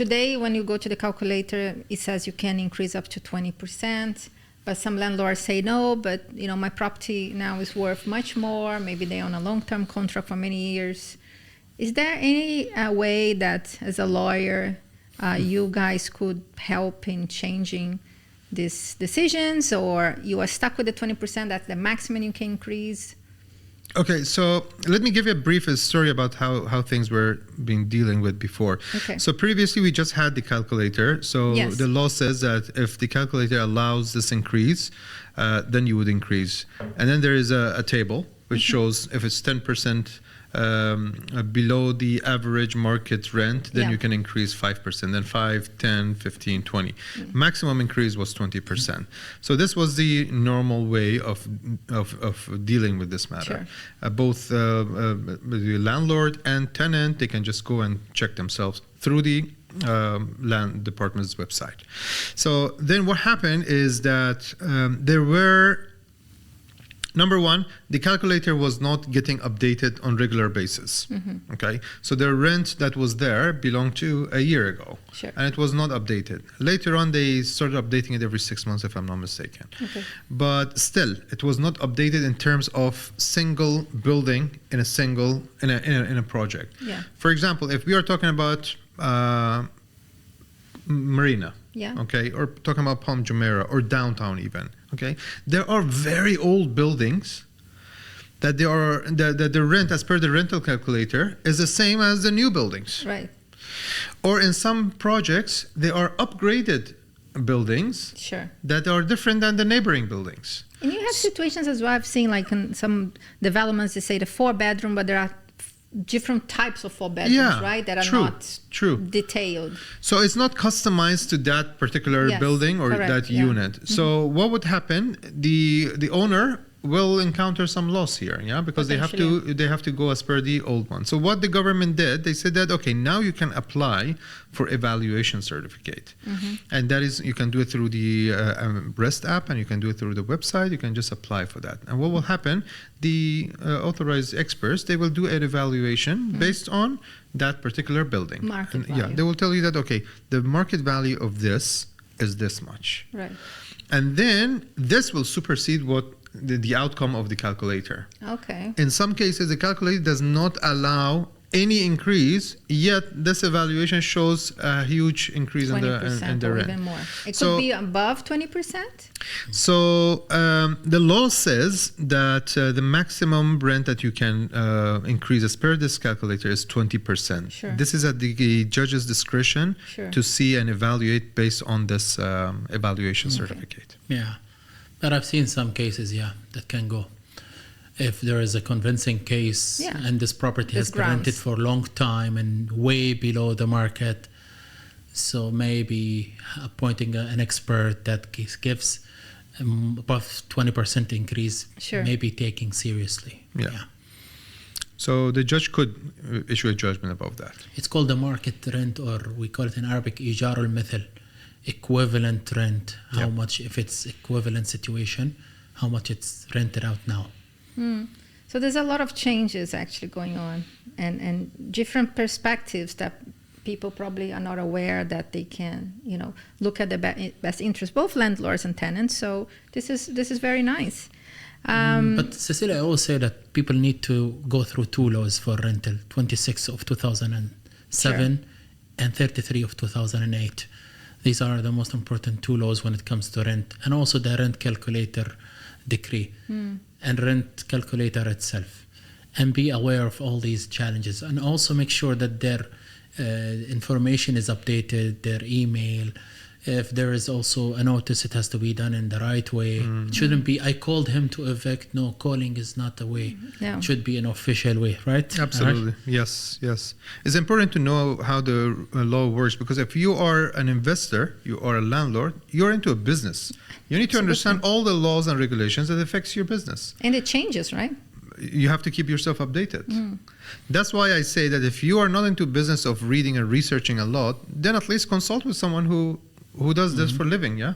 today, when you go to the calculator, it says you can increase up to 20%. But some landlords say no, but my property now is worth much more. Maybe they own a long-term contract for many years. Is there any way that, as a lawyer, you guys could help in changing these decisions, or you are stuck with the 20%? That's the maximum you can increase? Okay, so let me give you a brief story about how things were being dealing with before. Okay. So previously we just had the calculator. So Yes. the law says that if the calculator allows this increase, then you would increase. And then there is a table which shows if it's 10% below the average market rent, then Yeah. you can increase 5%, then 5, 10, 15, 20. Maximum increase was 20%. So this was the normal way of dealing with this matter. Sure. Both the landlord and tenant, they can just go and check themselves through the land department's website. So then what happened is that there were, number one, the calculator was not getting updated on regular basis. Okay, so the rent that was there belonged to a year ago, Sure. and it was not updated. Later on, they started updating it every 6 months, if I'm not mistaken. Okay. But still, it was not updated in terms of single building in a project. Yeah. For example, if we are talking about Marina, Yeah. okay, or talking about Palm Jumeirah or downtown even, okay, there are very old buildings that the rent, as per the rental calculator, is the same as the new buildings. Right. Or in some projects, they are upgraded buildings Sure. that are different than the neighboring buildings. And you have situations as well. I've seen, like in some developments, they say the 4-bedroom, but there are different types of 4 bedrooms, Yeah, right? That are true, not true. detailed. So it's not customized to that particular Yes, building or correct, that yeah. unit. So what would happen? The owner will encounter some loss here, yeah, because they have to go as per the old one. So what the government did, they said that okay, now you can apply for evaluation certificate, and that is, you can do it through the REST app, and you can do it through the website. You can just apply for that, and what will happen? The authorized experts, they will do an evaluation based on that particular building. Market And, yeah, value. they will tell you that okay, the market value of this is this much, Right. and then this will supersede what the outcome of the calculator. Okay. In some cases, the calculator does not allow any increase, yet this evaluation shows a huge increase in 20% the or rent. even more. It So- could be above 20%? So the law says that the maximum rent that you can increase as per this calculator is 20%. Sure. This is at the judge's discretion Sure. to see and evaluate based on this evaluation certificate. Yeah, but I've seen some cases, that can go. If there is a convincing case Yeah. and this property There's has been rented grounds. for a long time and way below the market, so maybe appointing an expert that gives above 20% increase, Sure. maybe taking seriously. Yeah. So the judge could issue a judgment above that. It's called the market rent, or we call it in Arabic إيجار المثل, equivalent rent. How Yep. much, if it's equivalent situation, how much it's rented out now. So there's a lot of changes actually going on, and different perspectives that people probably are not aware that they can, look at the best interest, both landlords and tenants. So this is very nice. But Cecilia, I always say that people need to go through two laws for rental, 26 of 2007 and 33 of 2008. These are the most important two laws when it comes to rent, and also the rent calculator decree and rent calculator itself. And be aware of all these challenges, and also make sure that their information is updated, their email. If there is also a notice, it has to be done in the right way. It shouldn't be, I called him to evict. No, calling is not the way. No. It should be an official way, right? Absolutely. Yes. It's important to know how the law works, because if you are an investor, you are a landlord, you're into a business. You need to understand all the laws and regulations that affects your business. And it changes, right? You have to keep yourself updated. That's why I say that if you are not into business of reading and researching a lot, then at least consult with someone who does this for a living, yeah?